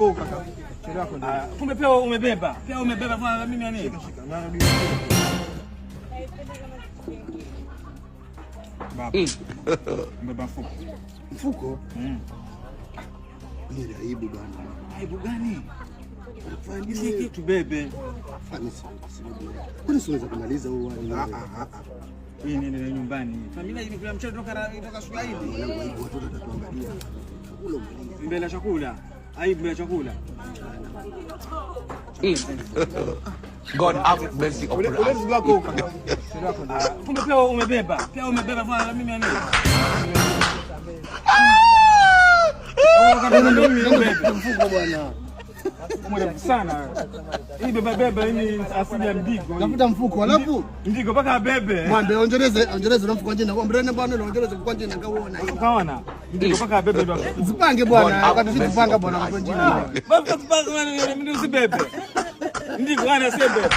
wako kaka. Chele wako ndio. Kumbe pia umebeba. Pia umebeba bwana mimi yani. Shika. Na baba. Mbeba mfuko. Mfuko? Ni aibu bwana. Aibu gani? Fanya kitu bebe. Kwani siweza kumaliza huo hii ni nyumbani. Familia imekula mchele toka Swahili. Aibu watoto watatuangalia. Mbele chakula. Aibu ya chakula. God have mercy upon us. Ule wako kaka. Chele wako ndio. Kumbe pia umebeba. Pia umebeba bwana mimi yani. Mfuko bwana. Mmoja sana. Hii beba hii asili ya Ndigo. Tafuta mfuko alafu Ndigo paka bebe. Mwambe onjeleze na mfuko njina. Ombrene bwana onjeleze kwa njina kaona hiyo. Kaona. Ndigo paka bebe ndo. Zipange bwana, wakati tupanga bwana kwa njina. Baba tupanga mimi usibebe. Ndigo ana sebeba.